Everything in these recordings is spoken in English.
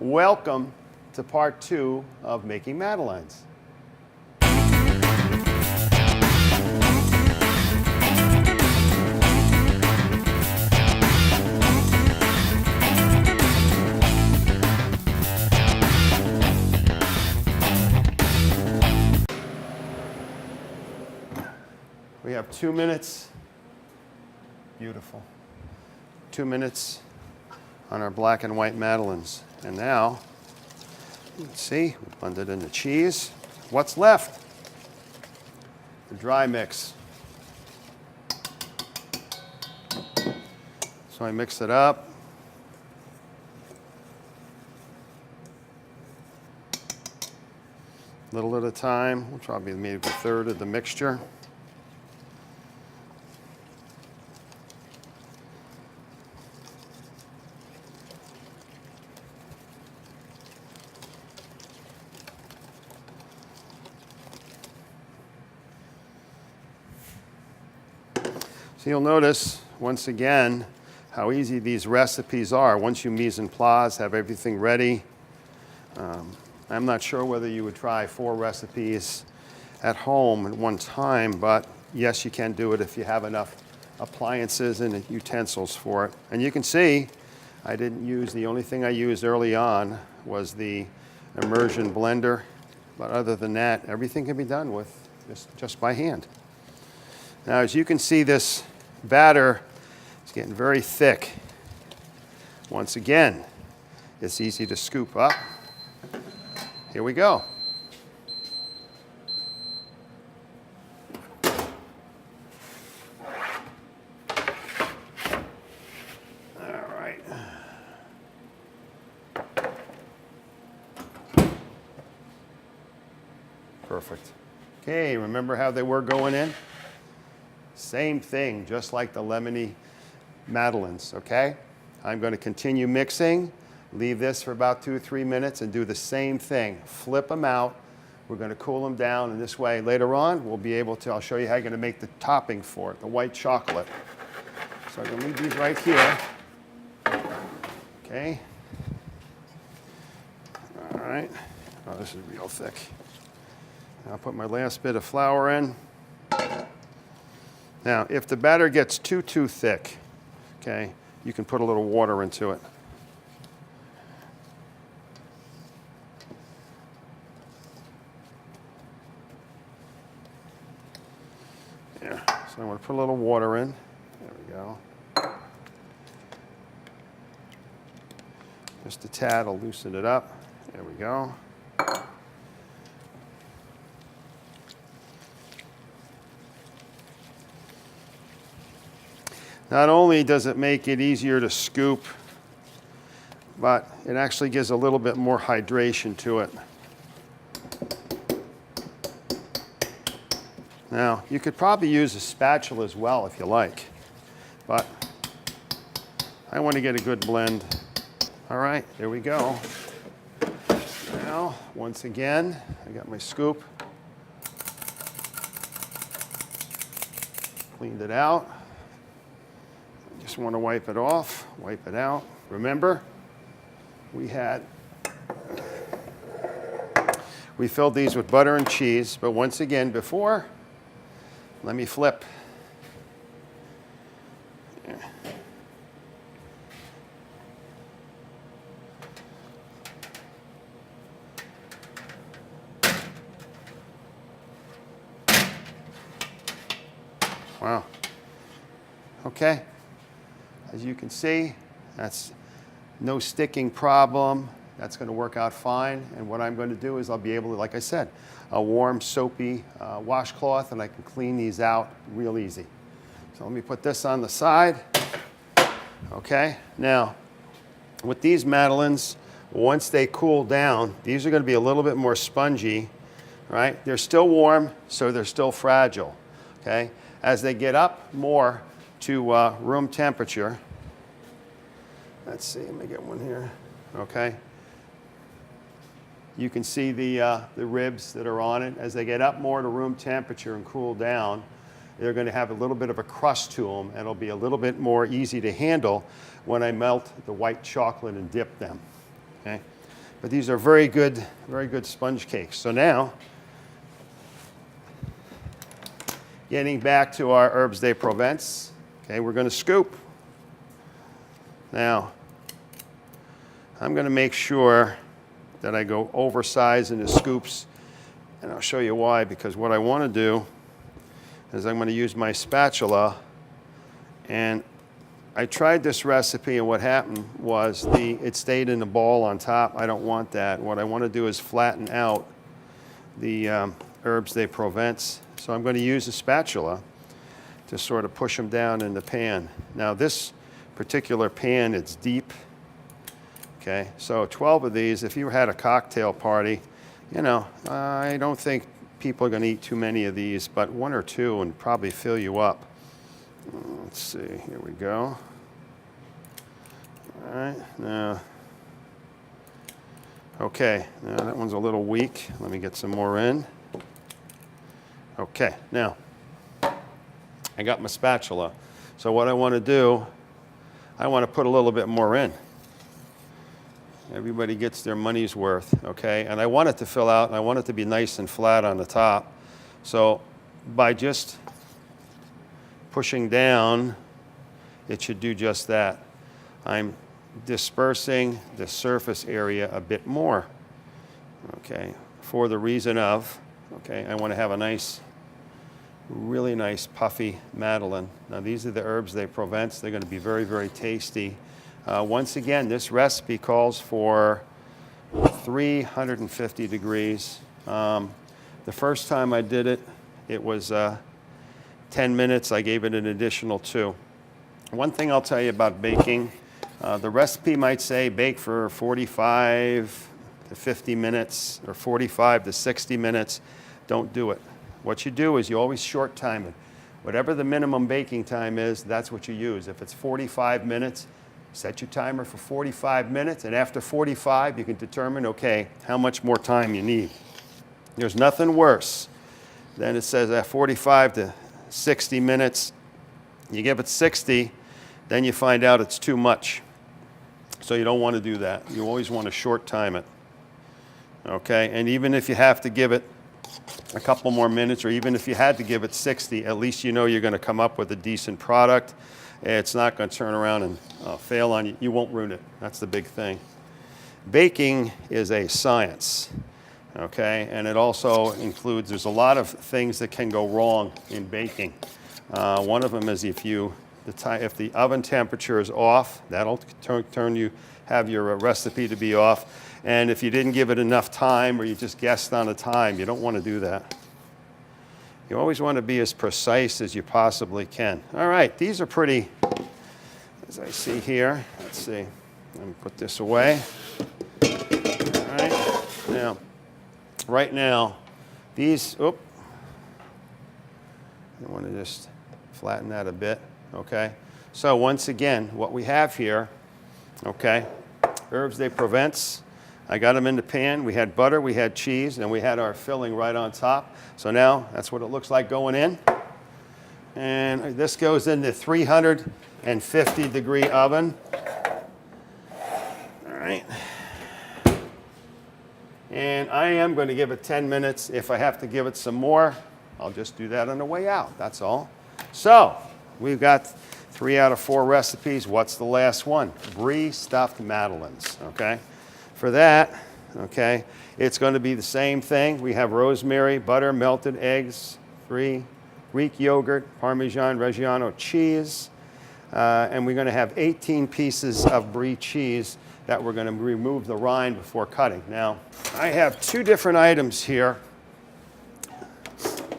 Welcome to part 2 of making Madeleines. We have 2 minutes. Beautiful. 2 minutes on our black and white Madeleines. And now, let's see, we blended in the cheese. What's left? The dry mix. So I mix it up. Little at a time. We'll probably maybe a third of the mixture. So you'll notice, once again, how easy these recipes are. Once you mise en place, have everything ready. I'm not sure whether you would try 4 recipes at home at one time, but yes, you can do it if you have enough appliances and utensils for it. And you can see, I didn't use, the only thing I used early on was the immersion blender. But other than that, everything can be done with just by hand. Now, as you can see, this batter is getting very thick. Once again, it's easy to scoop up. Here we go. All right. Perfect. Okay, remember how they were going in? Same thing, just like the lemony Madeleines, okay? I'm going to continue mixing, leave this for about 2 or 3 minutes, and do the same thing. Flip them out. We're going to cool them down, and this way, later on, we'll be able to, I'll show you how you're going to make the topping for it, the white chocolate. So I'm going to leave these right here. Okay. All right. Oh, this is real thick. I'll put my last bit of flour in. Now, if the batter gets too thick, okay, you can put a little water into it. Yeah, so I'm going to put a little water in. There we go. Just a tad will loosen it up. There we go. Not only does it make it easier to scoop, but it actually gives a little bit more hydration to it. Now, you could probably use a spatula as well if you like, but I want to get a good blend. All right, there we go. Now, once again, I got my scoop. Cleaned it out. Just want to wipe it off, wipe it out. Remember, we filled these with butter and cheese, but once again, before, let me flip. Yeah. Wow. Okay. As you can see, that's no sticking problem. That's going to work out fine. And what I'm going to do is I'll be able to, like I said, a warm, soapy washcloth, and I can clean these out real easy. So let me put this on the side. Okay, now, with these Madeleines, once they cool down, these are going to be a little bit more spongy, right? They're still warm, so they're still fragile, okay? As they get up more to room temperature. Let's see, let me get one here. Okay. You can see the ribs that are on it. As they get up more to room temperature and cool down, they're going to have a little bit of a crust to them, and it'll be a little bit more easy to handle when I melt the white chocolate and dip them. Okay. But these are very good sponge cakes. So now, getting back to our herbes de Provence, okay, we're going to scoop. Now, I'm going to make sure that I go oversized in the scoops, and I'll show you why, because what I want to do is I'm going to use my spatula, and I tried this recipe, and what happened was it stayed in the ball on top. I don't want that. What I want to do is flatten out the herbes de Provence. So I'm going to use a spatula to sort of push them down in the pan. Now this particular pan, it's deep. Okay, so 12 of these, if you had a cocktail party, you know, I don't think people are going to eat too many of these, but 1 or 2 would probably fill you up. Let's see, here we go. All right, now, okay, now that one's a little weak. Let me get some more in. Okay, now, I got my spatula. So what I want to do, I want to put a little bit more in. Everybody gets their money's worth, okay? And I want it to fill out, and I want it to be nice and flat on the top. So by just pushing down, it should do just that. I'm dispersing the surface area a bit more, okay? For the reason of, okay, I want to have a nice, really nice puffy Madeleine. Now these are the herbes de Provence. They're going to be very, very tasty. Once again, this recipe calls for 350 degrees. The first time I did it, it was 10 minutes. I gave it an additional 2. One thing I'll tell you about baking, the recipe might say bake for 45 to 50 minutes or 45 to 60 minutes. Don't do it. What you do is you always short time it. Whatever the minimum baking time is, that's what you use. If it's 45 minutes, set your timer for 45 minutes, and after 45, you can determine, okay, how much more time you need. There's nothing worse than it says at 45 to 60 minutes. You give it 60, then you find out it's too much. So you don't want to do that. You always want to short time it. Okay, and even if you have to give it a couple more minutes, or even if you had to give it 60, at least you know you're going to come up with a decent product. It's not going to turn around and fail on you. You won't ruin it. That's the big thing. Baking is a science, okay? And it also includes, there's a lot of things that can go wrong in baking. One of them is if the oven temperature is off, that'll have your recipe to be off. And if you didn't give it enough time, or you just guessed on the time, you don't want to do that. You always want to be as precise as you possibly can. All right, these are pretty, as I see here. Let's see. Let me put this away. All right. Now, right now, these, I want to just flatten that a bit, okay? So once again, what we have here, okay, herbes de Provence. I got them in the pan. We had butter, we had cheese, and we had our filling right on top. So now that's what it looks like going in. And this goes in the 350 degree oven. All right. And I am going to give it 10 minutes. If I have to give it some more, I'll just do that on the way out. That's all. So we've got 3 out of 4 recipes. What's the last one? Brie-stuffed Madeleines, okay? For that, okay, it's going to be the same thing. We have rosemary, butter, melted eggs, 3 Greek yogurt, Parmesan Reggiano cheese, and we're going to have 18 pieces of Brie cheese that we're going to remove the rind before cutting. Now, I have 2 different items here,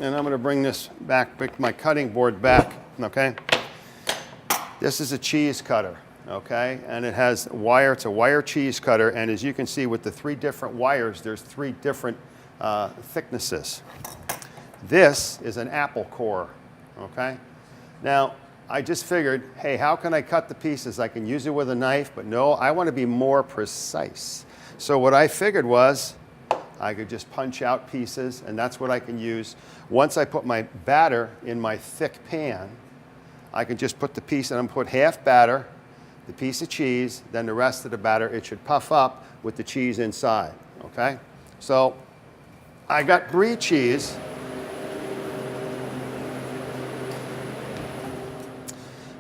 and I'm going to bring this back, bring my cutting board back, okay? This is a cheese cutter. Okay, and it has wire, it's a wire cheese cutter, and as you can see with the 3 different wires, there's 3 different thicknesses. This is an apple core, okay? Now, I just figured, hey, how can I cut the pieces? I can use it with a knife, but no, I want to be more precise. So what I figured was, I could just punch out pieces, and that's what I can use. Once I put my batter in my thick pan, I can just put the piece, and I'm put half batter, the piece of cheese, then the rest of the batter. It should puff up with the cheese inside, okay? So I got Brie cheese.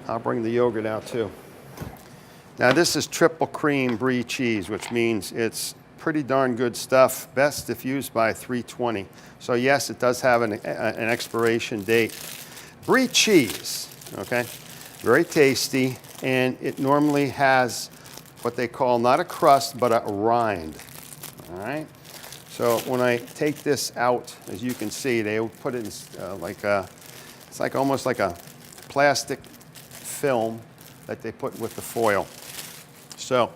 I'll bring the yogurt out too. Now this is triple cream Brie cheese, which means it's pretty darn good stuff, best if used by 320. So yes, it does have an expiration date. Brie cheese, okay, very tasty, and it normally has what they call not a crust, but a rind, all right? So when I take this out, as you can see, they put it in it's like almost like a plastic film that they put with the foil. So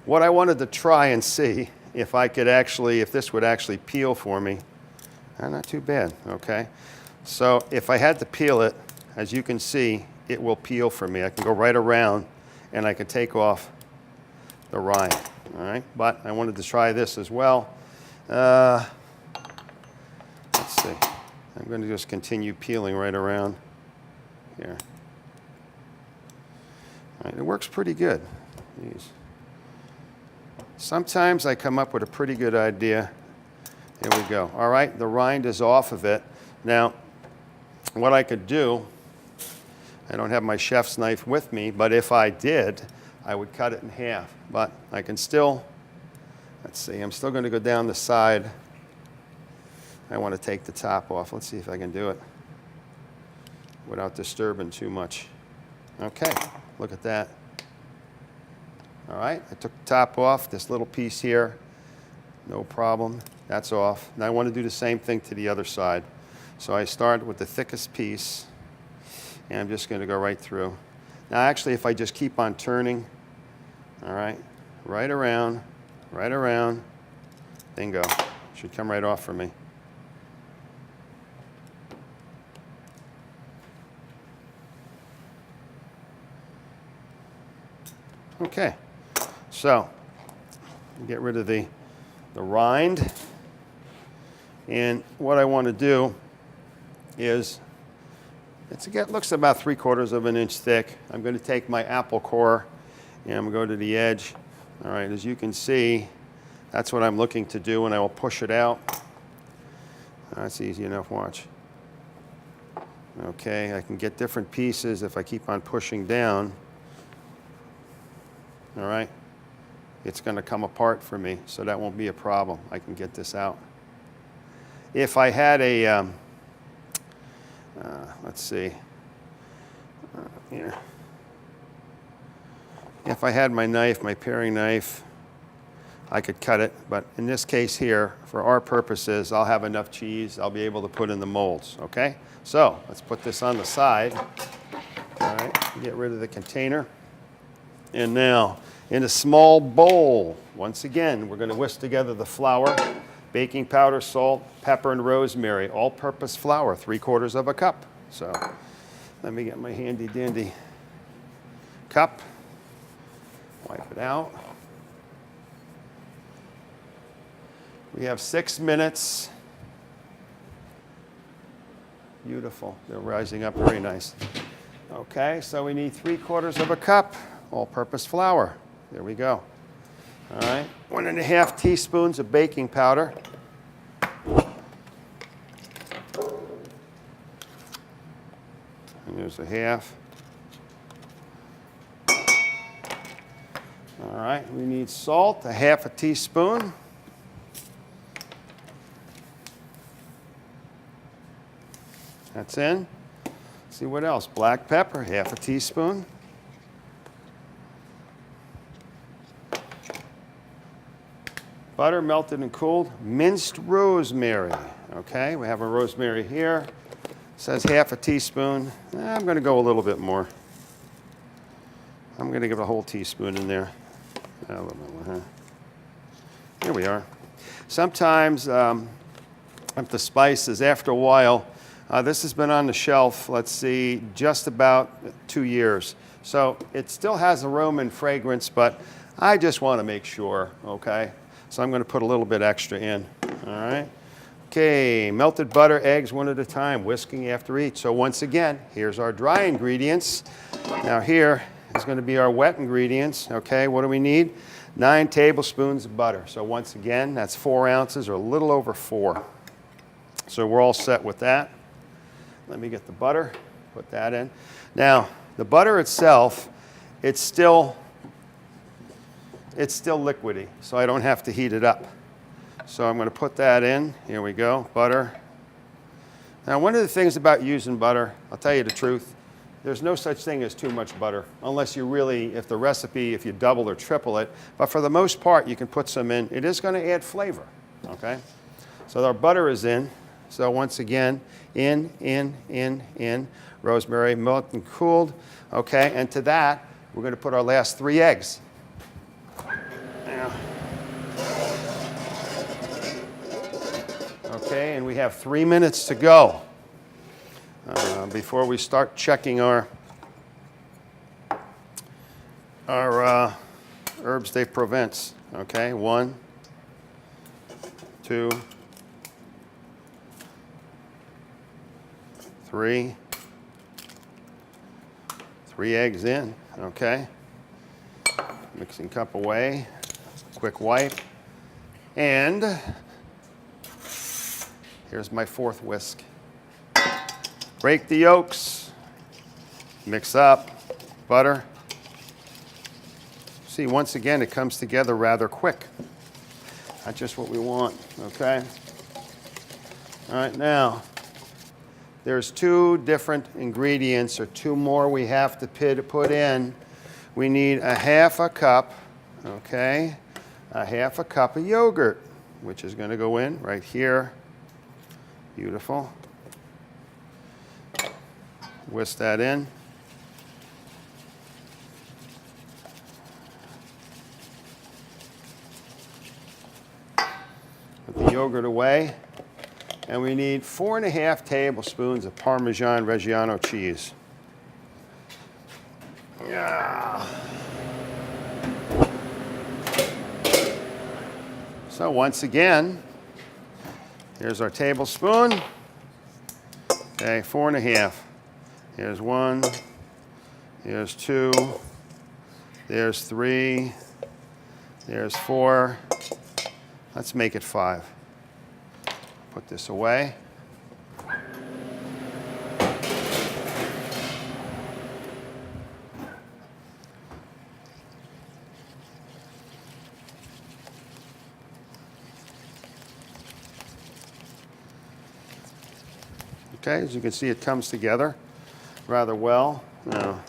what I wanted to try and see if I could actually, if this would actually peel for me. Not too bad, okay? So if I had to peel it, as you can see, it will peel for me. I can go right around and I can take off the rind, all right? But I wanted to try this as well. Let's see. I'm going to just continue peeling right around here. All right, it works pretty good. Jeez. Sometimes I come up with a pretty good idea. Here we go. All right, the rind is off of it. Now, what I could do, I don't have my chef's knife with me, but if I did, I would cut it in half. But I can still, let's see, I'm still going to go down the side. I want to take the top off. Let's see if I can do it without disturbing too much. Okay, look at that. All right, I took the top off, this little piece here, no problem, that's off. Now I want to do the same thing to the other side. So I start with the thickest piece, and I'm just going to go right through. Now actually, if I just keep on turning, all right, right around, bingo, should come right off for me. Okay. So, get rid of the rind. And what I want to do is, it looks about 3/4 of an inch thick. I'm going to take my apple core and I'm going to go to the edge. All right, as you can see, that's what I'm looking to do, and I will push it out. That's easy enough, watch. Okay, I can get different pieces if I keep on pushing down. All right. It's going to come apart for me, so that won't be a problem. I can get this out. If I had a, let's see, here. If I had my knife, my paring knife, I could cut it, but in this case here, for our purposes, I'll have enough cheese, I'll be able to put in the molds, okay? So, let's put this on the side. All right, get rid of the container. And now, in a small bowl, once again, we're going to whisk together the flour, baking powder, salt, pepper, and rosemary, all-purpose flour, 3/4 of a cup. So let me get my handy-dandy cup, wipe it out. We have 6 minutes. Beautiful. They're rising up very nice. Okay, so we need 3/4 of a cup, all-purpose flour. There we go. All right, 1.5 teaspoons of baking powder. And there's a half. All right, we need salt, 1/2 teaspoon. That's in. Let's see what else. Black pepper, 1/2 teaspoon. Butter melted and cooled. Minced rosemary. Okay, we have a rosemary here. It says 1/2 teaspoon. I'm going to go a little bit more. I'm going to give a whole teaspoon in there. A little bit more, huh? Here we are. Sometimes if the spices, after a while, this has been on the shelf, let's see, just about 2 years. So it still has aroma and fragrance, but I just want to make sure, okay? So I'm going to put a little bit extra in, all right? Okay, melted butter, eggs, one at a time, whisking after each. So once again, here's our dry ingredients. Now here, is going to be our wet ingredients. Okay, what do we need? 9 tablespoons of butter. So once again, that's 4 ounces or a little over 4. So we're all set with that. Let me get the butter, put that in. Now, the butter itself, it's still liquidy, so I don't have to heat it up. So I'm going to put that in. Here we go, butter. Now, one of the things about using butter, I'll tell you the truth, there's no such thing as too much butter, unless you really, if you double or triple it. But for the most part, you can put some in. It is going to add flavor, okay? So our butter is in. So once again, in. Rosemary, milk and cooled, okay? And to that, we're going to put our last 3 eggs. Now. Okay, and we have 3 minutes to go before we start checking our herbes de Provence. Okay, 1, 2, 3. 3 eggs in, okay. Mixing cup away, quick wipe. And here's my 4th whisk. Break the yolks, mix up, butter. See, once again, it comes together rather quick. That's just what we want, okay? All right, now, there's 2 different ingredients, or 2 more we have to put in. We need a 1/2 cup, okay? A 1/2 cup of yogurt, which is going to go in right here. Beautiful. Whisk that in. Put the yogurt away. And we need 4½ tablespoons of Parmesan Reggiano cheese. Yeah. So once again, here's our tablespoon. Okay, 4½. Here's 1. Here's 2. There's 3. There's 4. Let's make it 5. Put this away. Okay, as you can see, it comes together rather well. Now,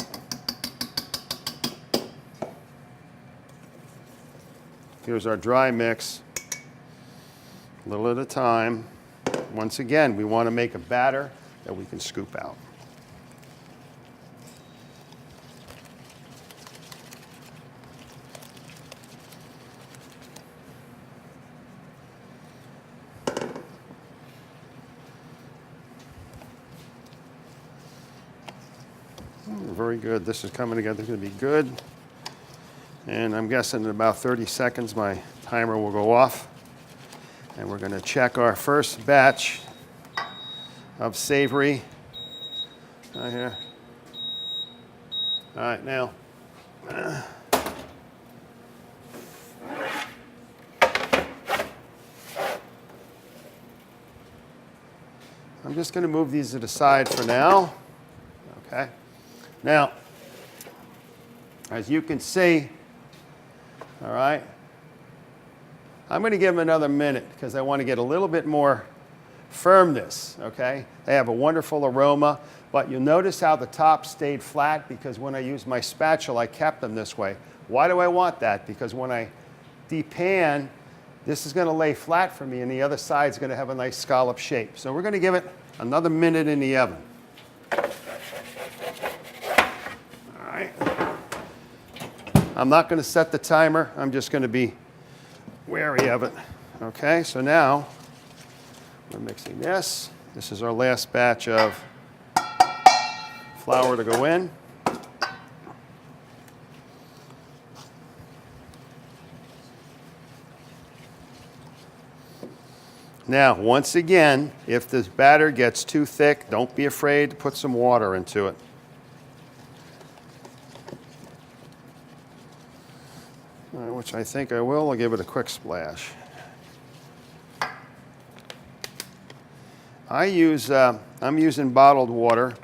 here's our dry mix, a little at a time. Once again, we want to make a batter that we can scoop out. Very good. This is coming together. It's going to be good. And I'm guessing in about 30 seconds, my timer will go off. And we're going to check our first batch of savory. Right here. All right, now. I'm just going to move these to the side for now. Okay. Now, as you can see, all right, I'm going to give them another minute because I want to get a little bit more firmness, okay? They have a wonderful aroma, but you'll notice how the top stayed flat because when I used my spatula, I kept them this way. Why do I want that? Because when I depan, this is going to lay flat for me and the other side is going to have a nice scallop shape. So we're going to give it another minute in the oven. I'm not going to set the timer. I'm just going to be wary of it. Okay, so now we're mixing this. This is our last batch of flour to go in. Now, once again, if this batter gets too thick, don't be afraid to put some water into it. I think I will. I'll give it a quick splash. I'm using bottled water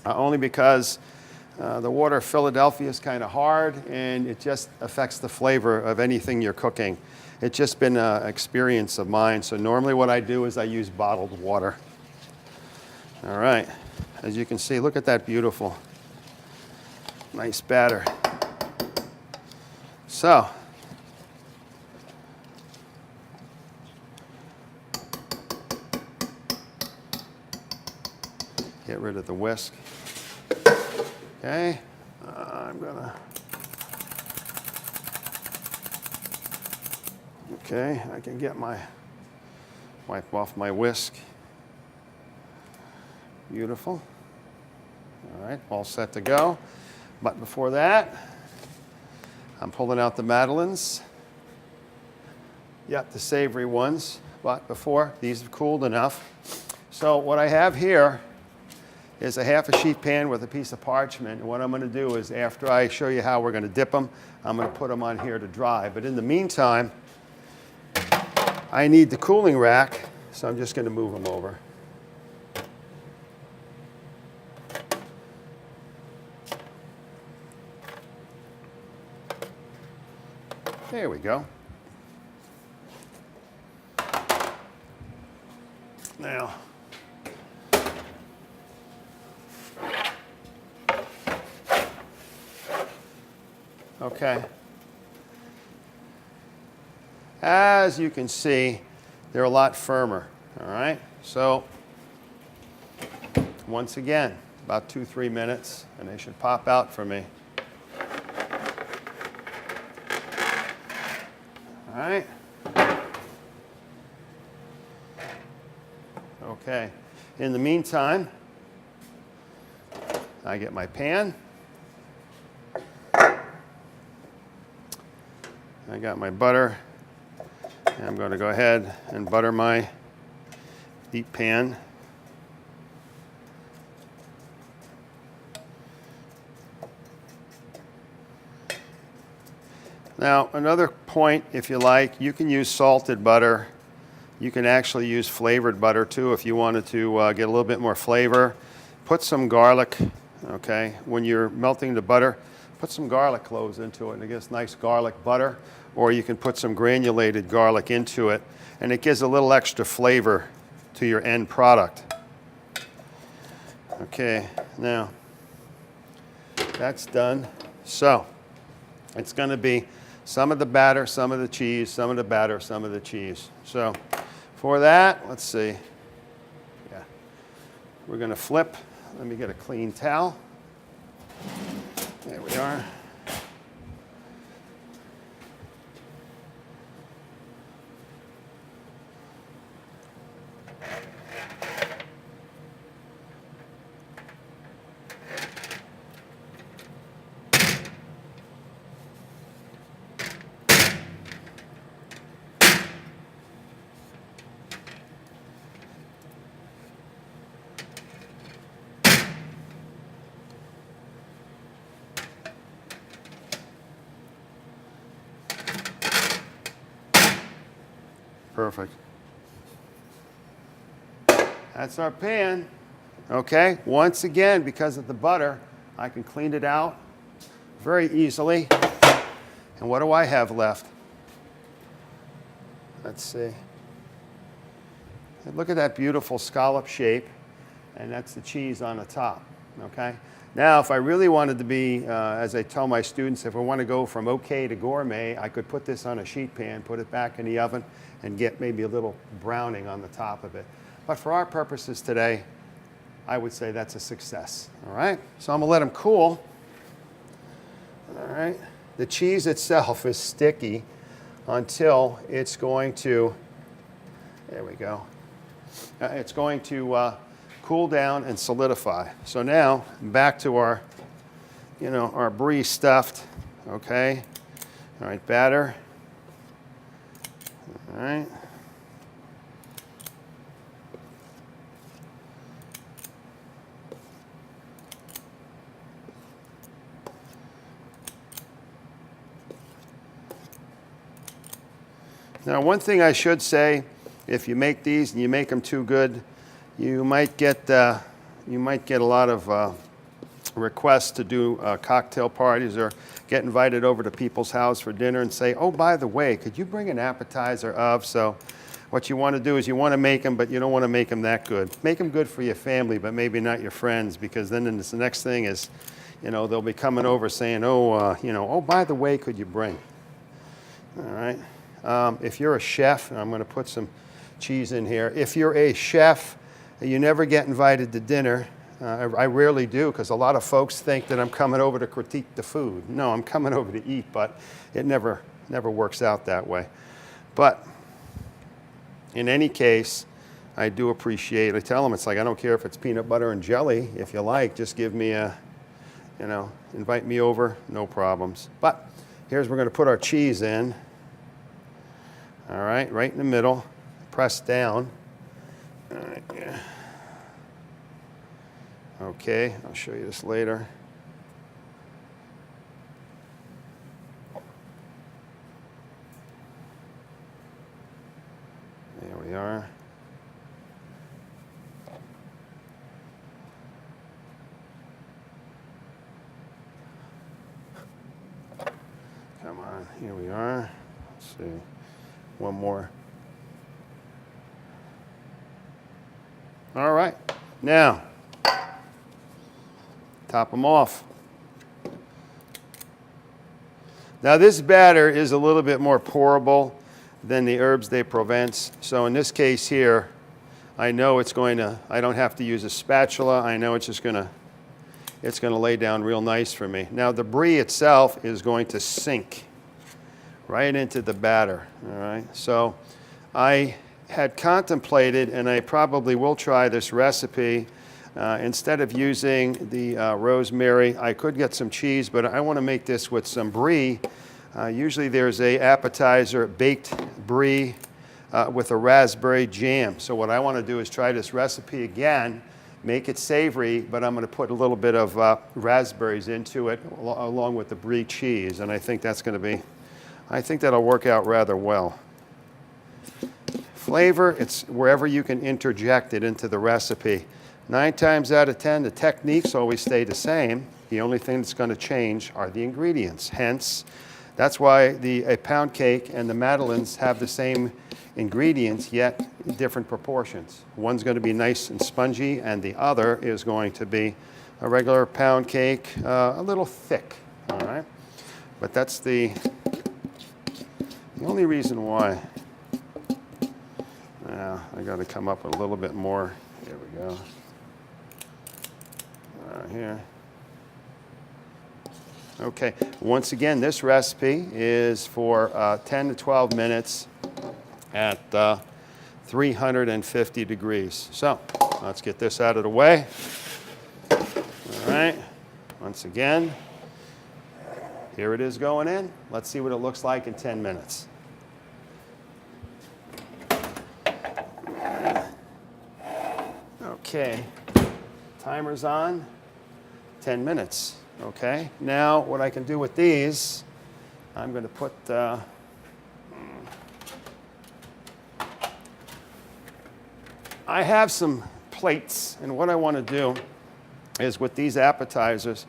only because the water of Philadelphia is kind of hard and it just affects the flavor of anything you're cooking. It's just been an experience of mine. So normally what I do is I use bottled water. All right, as you can see, look at that beautiful, nice batter. So, get rid of the whisk. Okay, I'm gonna, okay, I can get my, wipe off my whisk. Beautiful. All right, all set to go. But before that, I'm pulling out the Madeleines. Yep, the savory ones. But before, these have cooled enough. So what I have here is a half a sheet pan with a piece of parchment. And what I'm going to do is, after I show you how we're going to dip them, I'm going to put them on here to dry. But in the meantime, I need the cooling rack, so I'm just going to move them over. There we go. Now, okay. As you can see, they're a lot firmer, all right? So, once again, about 2-3 minutes, and they should pop out for me. All right. Okay. In the meantime, I get my pan. I got my butter. And I'm going to go ahead and butter my deep pan. Now, another point, if you like, you can use salted butter. You can actually use flavored butter too if you wanted to get a little bit more flavor. Put some garlic, okay? When you're melting the butter, put some garlic cloves into it and it gets nice garlic butter. Or you can put some granulated garlic into it and it gives a little extra flavor to your end product. Okay, now that's done. So it's going to be some of the batter, some of the cheese, some of the batter, some of the cheese. So for that, let's see. Yeah, we're going to flip. Let me get a clean towel. There we are. Perfect. That's our pan. Okay, once again, because of the butter, I can clean it out very easily. And what do I have left? Let's see. Look at that beautiful scallop shape, and that's the cheese on the top, okay? Now, if I really wanted to be, as I tell my students, if I want to go from okay to gourmet, I could put this on a sheet pan, put it back in the oven, and get maybe a little browning on the top of it. But for our purposes today, I would say that's a success, all right? So I'm gonna let them cool, all right? The cheese itself is sticky until it's going to, there we go. It's going to cool down and solidify. So now, back to our, our Brie-stuffed, okay? All right, batter. All right. Now, one thing I should say, if you make these and you make them too good, you might get a lot of requests to do cocktail parties or get invited over to people's house for dinner and say, oh, by the way, could you bring an appetizer of? So what you want to do is you want to make them, but you don't want to make them that good. Make them good for your family, but maybe not your friends, because then the next thing is, they'll be coming over saying, oh, by the way, could you bring? All right. If you're a chef, and I'm going to put some cheese in here. If you're a chef, you never get invited to dinner. I rarely do, because a lot of folks think that I'm coming over to critique the food. No, I'm coming over to eat, but it never works out that way. But in any case, I do appreciate, I tell them, it's like, I don't care if it's peanut butter and jelly. If you like, just give me invite me over, no problems. But here's, we're going to put our cheese in. All right, right in the middle, press down. All right, yeah. Okay, I'll show you this later. There we are. Come on, here we are. Let's see, one more. All right, now, top them off. Now this batter is a little bit more pourable than the herbs de Provence. So in this case here, I know it's going to, I don't have to use a spatula. I know it's just going to, it's going to lay down real nice for me. Now the brie itself is going to sink right into the batter, all right? So I had contemplated, and I probably will try this recipe, instead of using the rosemary, I could get some cheese, but I want to make this with some brie. Usually there's a appetizer, baked brie with a raspberry jam. So what I want to do is try this recipe again, make it savory, but I'm going to put a little bit of raspberries into it along with the brie cheese, and I think that's going to be, I think that'll work out rather well. Flavor, it's wherever you can interject it into the recipe. 9 times out of 10, the techniques always stay the same. The only thing that's going to change are the ingredients. Hence, that's why a pound cake and the Madeleines have the same ingredients, yet different proportions. One's going to be nice and spongy, and the other is going to be a regular pound cake, a little thick, all right? But that's the only reason why. Now, I got to come up with a little bit more. Here we go. Here. Okay, once again, this recipe is for 10 to 12 minutes at 350 degrees. So let's get this out of the way. All right, once again, here it is going in. Let's see what it looks like in 10 minutes. Okay, timer's on. 10 minutes, okay? Now, what I can do with these, I'm going to put, I have some plates, and what I want to do is with these appetizers,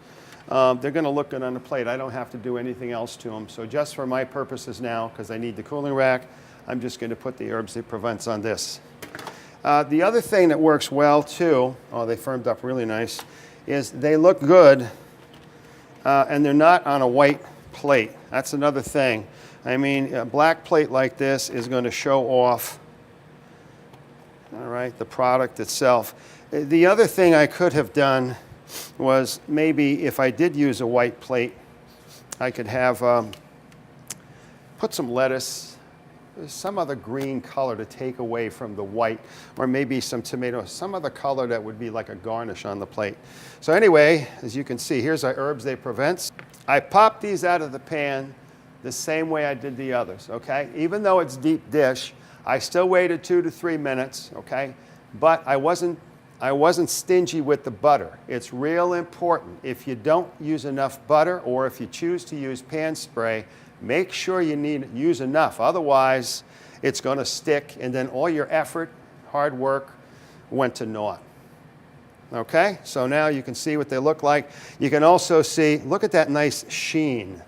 they're going to look good on the plate. I don't have to do anything else to them. So just for my purposes now, because I need the cooling rack, I'm just going to put the herbs de Provence on this. The other thing that works well, too, oh, they firmed up really nice, is they look good, and they're not on a white plate. That's another thing. I mean, a black plate like this is going to show off, all right, the product itself. The other thing I could have done was maybe if I did use a white plate, I could have put some lettuce, some other green color to take away from the white, or maybe some tomato, some other color that would be like a garnish on the plate. So anyway, as you can see, here's our herbs de Provence. I popped these out of the pan the same way I did the others, okay? Even though it's deep dish, I still waited 2 to 3 minutes, okay? But I wasn't stingy with the butter. It's real important. If you don't use enough butter, or if you choose to use pan spray, make sure you use enough. Otherwise, it's going to stick, and then all your effort, hard work, went to naught. Okay, so now you can see what they look like. You can also see, look at that nice sheen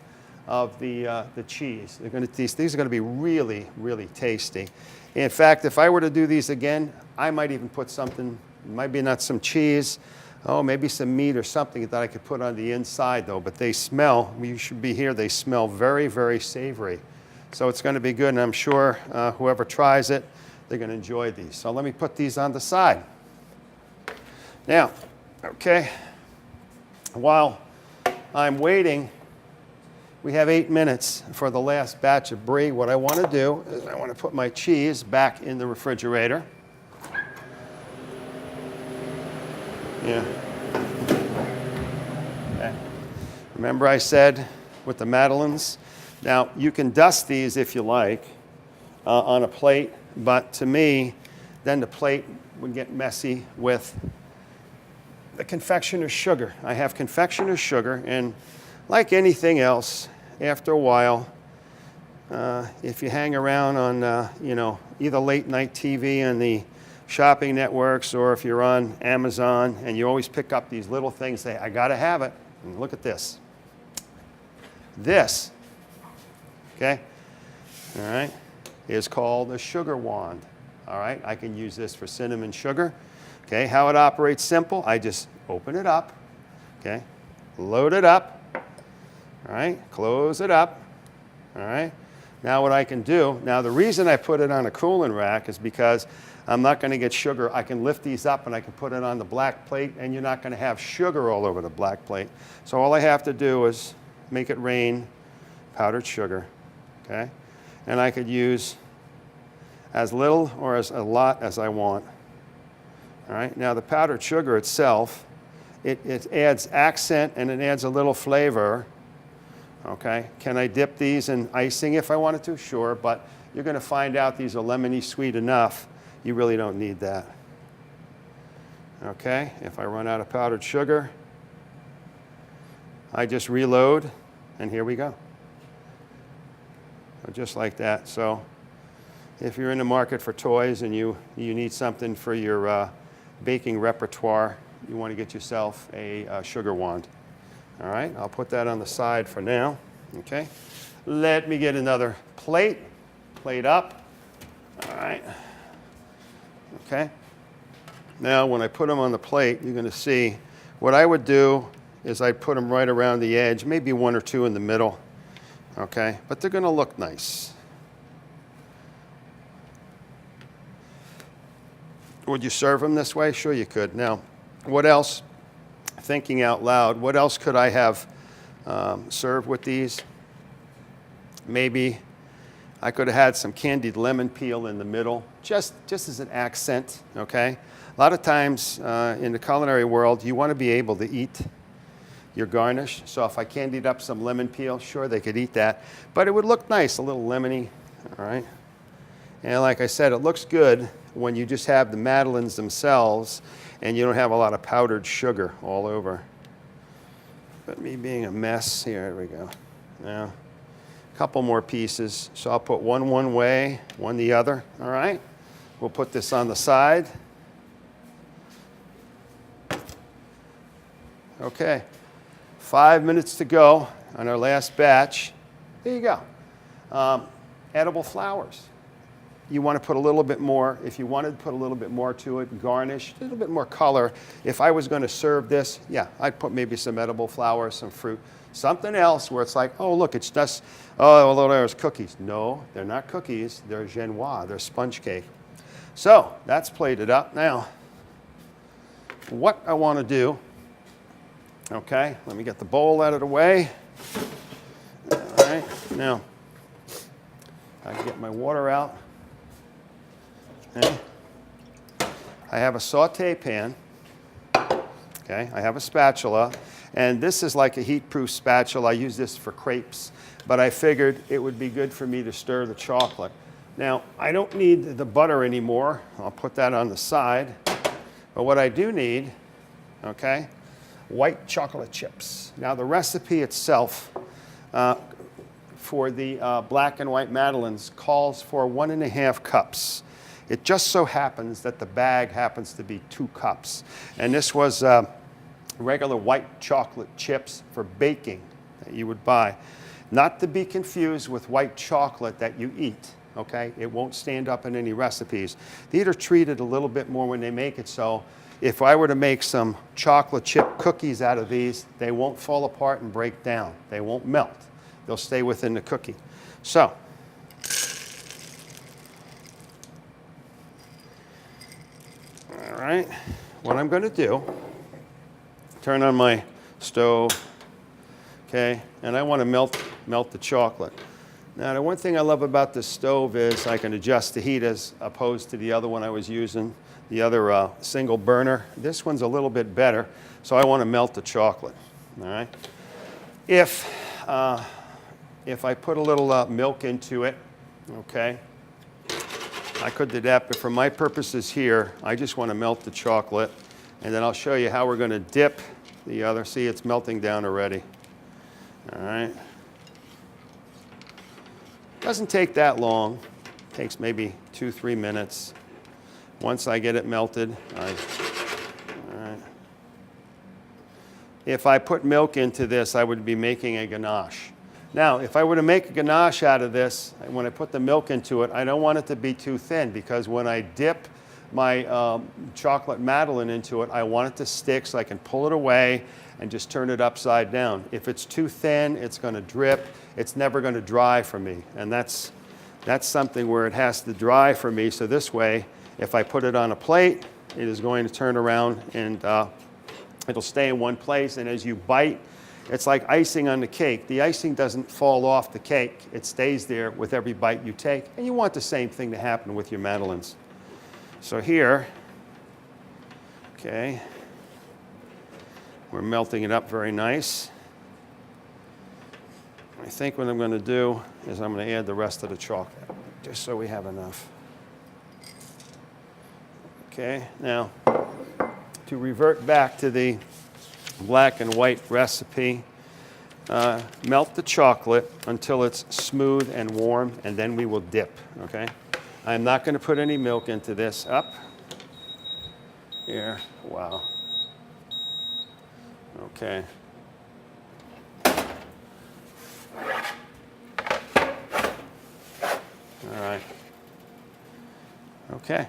of the cheese. These are going to be really, really tasty. In fact, if I were to do these again, I might even put something, maybe not some cheese, maybe some meat or something that I could put on the inside though. But they smell, you should be here, they smell very, very savory. So it's going to be good, and I'm sure whoever tries it, they're going to enjoy these. So let me put these on the side. Now, okay, while I'm waiting, we have 8 minutes for the last batch of brie. What I want to do is I want to put my cheese back in the refrigerator. Yeah. Okay. Remember I said with the Madeleines? Now, you can dust these if you like on a plate, but to me, then the plate would get messy with the confectioner's sugar. I have confectioner's sugar, and like anything else, after a while, if you hang around on, either late night TV and the shopping networks, or if you're on Amazon and you always pick up these little things, say, I gotta have it. And look at this. This, okay, all right, is called a sugar wand. All right, I can use this for cinnamon sugar. Okay, how it operates simple, I just open it up, okay, load it up, all right, close it up, all right. Now what I can do, now the reason I put it on a cooling rack is because I'm not going to get sugar. I can lift these up and I can put it on the black plate, and you're not going to have sugar all over the black plate. So all I have to do is make it rain powdered sugar, okay, and I could use as little or as a lot as I want. All right, now the powdered sugar itself, it adds accent and it adds a little flavor. Okay, can I dip these in icing if I wanted to? Sure, but you're going to find out these are lemony sweet enough. You really don't need that. Okay, if I run out of powdered sugar, I just reload, and here we go. Just like that. So if you're in the market for toys and you need something for your baking repertoire, you want to get yourself a sugar wand. All right, I'll put that on the side for now. Okay, let me get another plate up. All right, okay. Now when I put them on the plate, you're going to see what I would do is I'd put them right around the edge, maybe one or two in the middle. Okay, but they're going to look nice. Would you serve them this way? Sure you could. Now, what else, thinking out loud, what else could I have served with these? Maybe I could have had some candied lemon peel in the middle, just as an accent, okay? A lot of times in the culinary world, you want to be able to eat your garnish. So if I candied up some lemon peel, sure, they could eat that. But it would look nice, a little lemony, all right? And like I said, it looks good when you just have the Madeleines themselves and you don't have a lot of powdered sugar all over. But me being a mess, here we go. Now, a couple more pieces. So I'll put one way, one the other, all right? We'll put this on the side. Okay, 5 minutes to go on our last batch. There you go. Edible flowers. You want to put a little bit more, if you wanted to put a little bit more to it, garnish, a little bit more color. If I was going to serve this, yeah, I'd put maybe some edible flowers, some fruit, something else where it's like, oh, look, it's just, oh, well, there's cookies. No, they're not cookies. They're genoise. They're sponge cake. So that's plated up. Now, what I want to do, okay, let me get the bowl out of the way. All right, now, I can get my water out. Okay. I have a saute pan, okay, I have a spatula, and this is like a heat-proof spatula. I use this for crepes, but I figured it would be good for me to stir the chocolate. Now, I don't need the butter anymore. I'll put that on the side, but what I do need, okay, white chocolate chips. Now, the recipe itself for the black and white Madeleines calls for 1.5 cups. It just so happens that the bag happens to be 2 cups. And this was regular white chocolate chips for baking that you would buy. Not to be confused with white chocolate that you eat, okay? It won't stand up in any recipes. These are treated a little bit more when they make it, so if I were to make some chocolate chip cookies out of these, they won't fall apart and break down. They won't melt. They'll stay within the cookie. So, all right, what I'm going to do, turn on my stove, okay, and I want to melt the chocolate. Now, the one thing I love about this stove is I can adjust the heat as opposed to the other one I was using, the other single burner. This one's a little bit better, so I want to melt the chocolate, all right? If I put a little milk into it, okay, I could do that, but for my purposes here, I just want to melt the chocolate, and then I'll show you how we're going to dip the other. See, it's melting down already. All right. Doesn't take that long. Takes maybe 2-3 minutes. Once I get it melted, all right. If I put milk into this, I would be making a ganache. Now, if I were to make a ganache out of this, when I put the milk into it, I don't want it to be too thin, because when I dip my chocolate Madeleine into it, I want it to stick so I can pull it away and just turn it upside down. If it's too thin, it's going to drip. It's never going to dry for me. And that's something where it has to dry for me. So this way, if I put it on a plate, it is going to turn around and it'll stay in one place. And as you bite, it's like icing on the cake. The icing doesn't fall off the cake. It stays there with every bite you take. And you want the same thing to happen with your Madeleines. So here, okay, we're melting it up very nice. I think what I'm going to do is I'm going to add the rest of the chocolate, just so we have enough. Okay, now, to revert back to the black and white recipe, melt the chocolate until it's smooth and warm, and then we will dip, okay? I'm not going to put any milk into this. Up. Here. Wow. Okay. All right. Okay.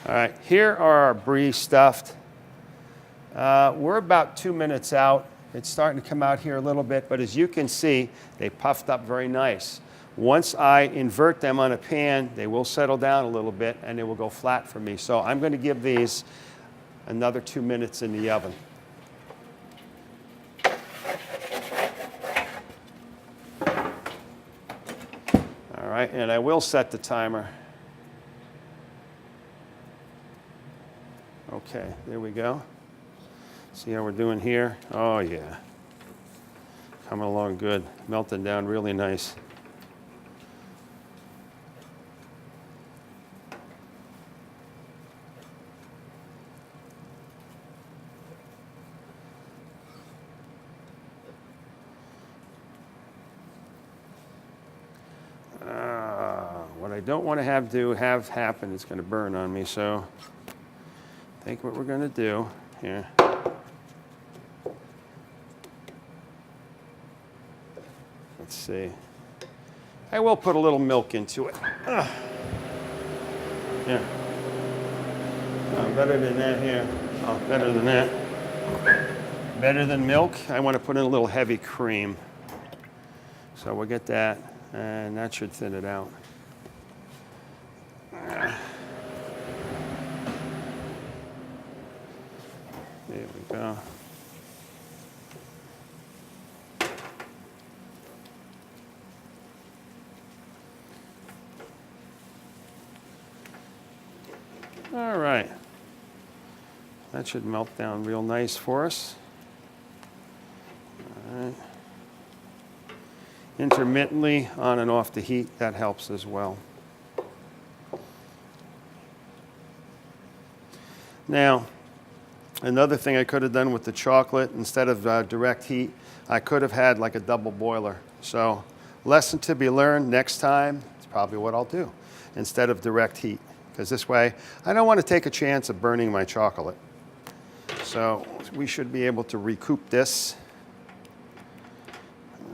All right. Here are our Brie-stuffed. We're about 2 minutes out. It's starting to come out here a little bit, but as you can see, they puffed up very nice. Once I invert them on a pan, they will settle down a little bit and they will go flat for me. So I'm going to give these another 2 minutes in the oven. All right, and I will set the timer. Okay, there we go. See how we're doing here? Oh yeah. Coming along good. Melting down really nice. What I don't want to have happen is going to burn on me, so I think what we're going to do here. Let's see. I will put a little milk into it. Yeah. Oh, better than that here. Oh, better than that. Better than milk. I want to put in a little heavy cream. So we'll get that, and that should thin it out. There we go. All right. That should melt down real nice for us. All right. Intermittently on and off the heat, that helps as well. Now, another thing I could have done with the chocolate, instead of direct heat, I could have had like a double boiler. So, lesson to be learned next time, it's probably what I'll do instead of direct heat. Because this way, I don't want to take a chance of burning my chocolate. So we should be able to recoup this.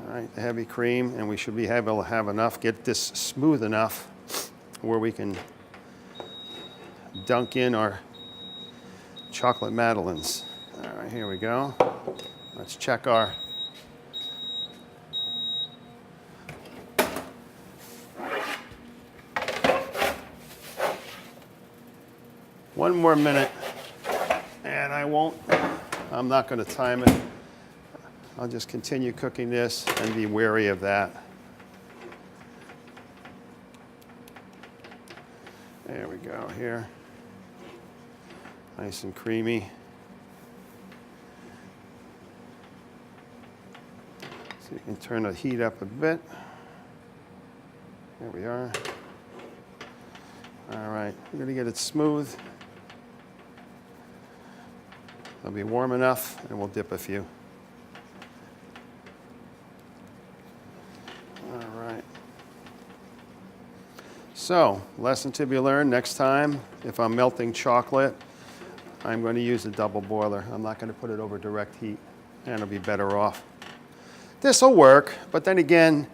All right, the heavy cream, and we should be able to have enough, get this smooth enough where we can dunk in our chocolate Madeleines. All right, here we go. Let's check our one more minute, and I'm not going to time it. I'll just continue cooking this and be wary of that. There we go here. Nice and creamy. So you can turn the heat up a bit. There we are. All right, we're going to get it smooth. It'll be warm enough, and we'll dip a few. All right. So, lesson to be learned next time, if I'm melting chocolate, I'm going to use a double boiler. I'm not going to put it over direct heat, and it'll be better off. This will work, but then again,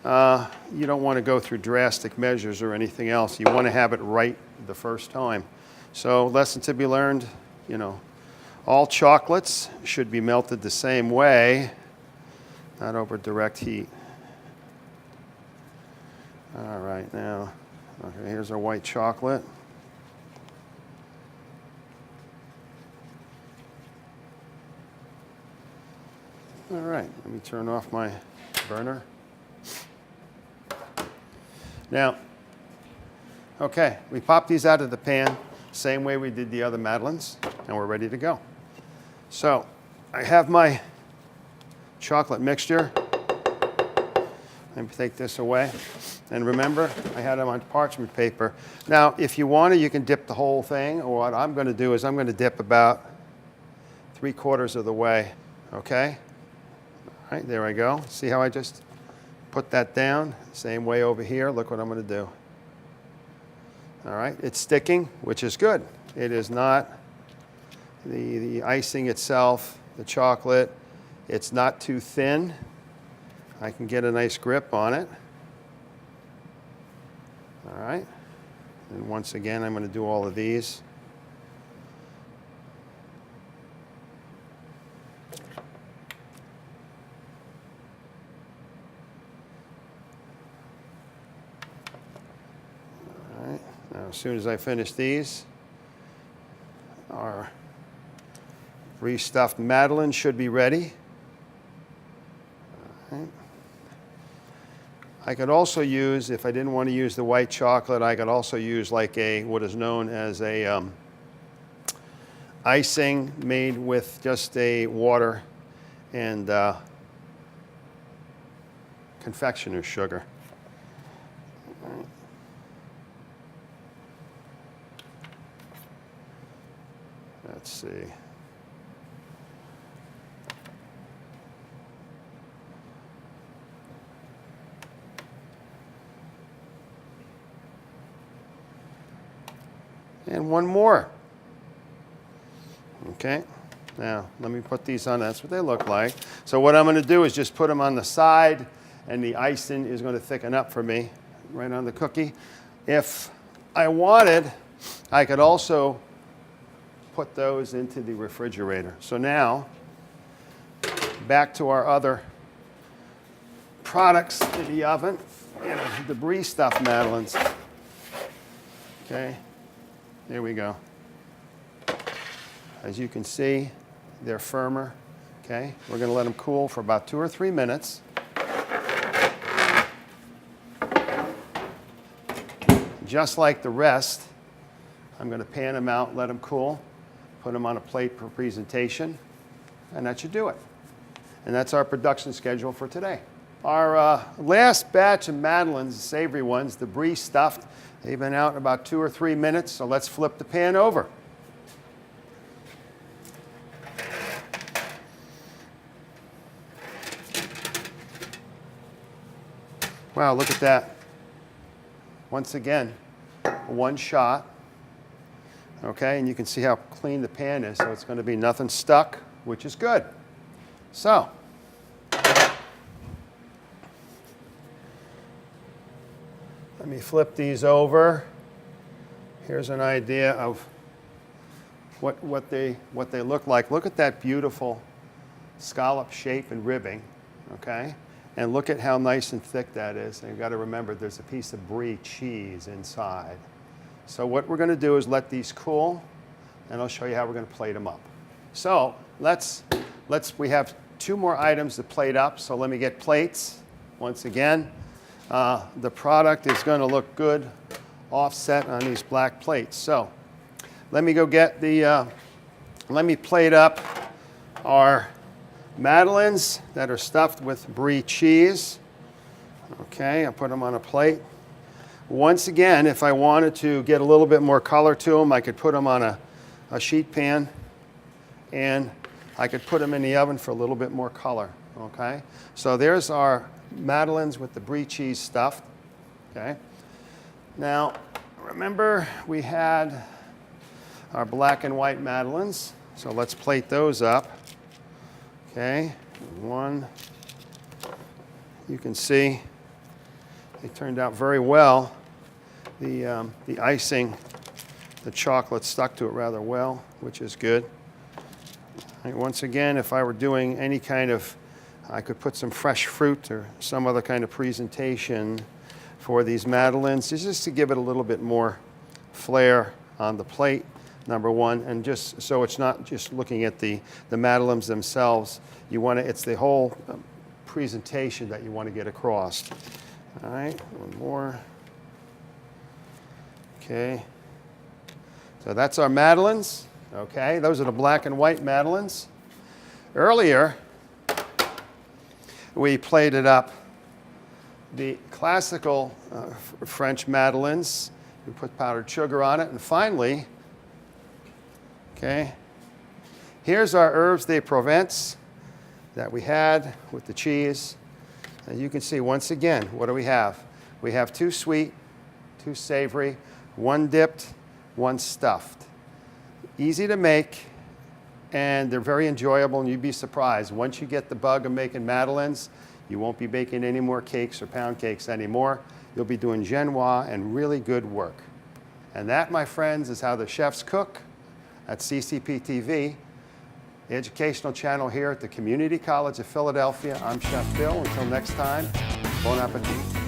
you don't want to go through drastic measures or anything else. You want to have it right the first time. So, lesson to be learned, you know, all chocolates should be melted the same way, not over direct heat. All right, now, okay, here's our white chocolate. All right, let me turn off my burner. Now, okay, we pop these out of the pan, same way we did the other Madeleines, and we're ready to go. So, I have my chocolate mixture. Let me take this away. And remember, I had them on parchment paper. Now, if you want to, you can dip the whole thing, or what I'm going to do is I'm going to dip about 3/4 of the way, okay? All right, there I go. See how I just put that down? Same way over here. Look what I'm going to do. All right, it's sticking, which is good. It is not the icing itself, the chocolate. It's not too thin. I can get a nice grip on it. All right, and once again, I'm going to do all of these. All right, now as soon as I finish these, our Brie-stuffed Madeleine should be ready. All right. I could also use, if I didn't want to use the white chocolate, I could also use like what is known as a icing made with just a water and confectioner's sugar. All right. Let's see. And one more. Okay, now let me put these on. That's what they look like. So what I'm going to do is just put them on the side, and the icing is going to thicken up for me right on the cookie. If I wanted, I could also put those into the refrigerator. So now, back to our other products in the oven, the Brie-stuffed Madeleines. Okay. There we go. As you can see, they're firmer. Okay, we're going to let them cool for about 2 or 3 minutes. Just like the rest, I'm going to pan them out, let them cool, put them on a plate for presentation, and that should do it. And that's our production schedule for today. Our last batch of Madeleines, the savory ones, the Brie-stuffed, they've been out in about 2 or 3 minutes, so let's flip the pan over. Wow, look at that. Once again, one shot. Okay, and you can see how clean the pan is, so it's going to be nothing stuck, which is good. So, let me flip these over. Here's an idea of what they look like. Look at that beautiful scallop shape and ribbing, okay? And look at how nice and thick that is. And you've got to remember there's a piece of brie cheese inside. So what we're going to do is let these cool, and I'll show you how we're going to plate them up. So we have 2 more items to plate up, so let me get plates. Once again, the product is going to look good offset on these black plates. So let me go get let me plate up our Madeleines that are stuffed with brie cheese. Okay, I'll put them on a plate. Once again, if I wanted to get a little bit more color to them, I could put them on a sheet pan, and I could put them in the oven for a little bit more color. Okay, so there's our Madeleines with the brie cheese stuffed. Okay, now remember we had our black and white Madeleines, so let's plate those up. Okay, one, you can see they turned out very well. The icing, the chocolate stuck to it rather well, which is good. And once again, if I were doing any kind of, I could put some fresh fruit or some other kind of presentation for these Madeleines, just to give it a little bit more flair on the plate, number one, and just so it's not just looking at the Madeleines themselves. You want to, it's the whole presentation that you want to get across. All right, one more. Okay, so that's our Madeleines. Okay, those are the black and white Madeleines. Earlier, we plated up the classical French Madeleines. We put powdered sugar on it, and finally, okay, here's our herbes de Provence that we had with the cheese. And you can see once again, what do we have? We have 2 sweet, 2 savory, 1 dipped, 1 stuffed. Easy to make, and they're very enjoyable, and you'd be surprised. Once you get the bug of making Madeleines, you won't be baking any more cakes or pound cakes anymore. You'll be doing Genoise and really good work. And that, my friends, is how the chefs cook at CCP TV, the educational channel here at the Community College of Philadelphia. I'm Chef Bill. Until next time, bon appetit.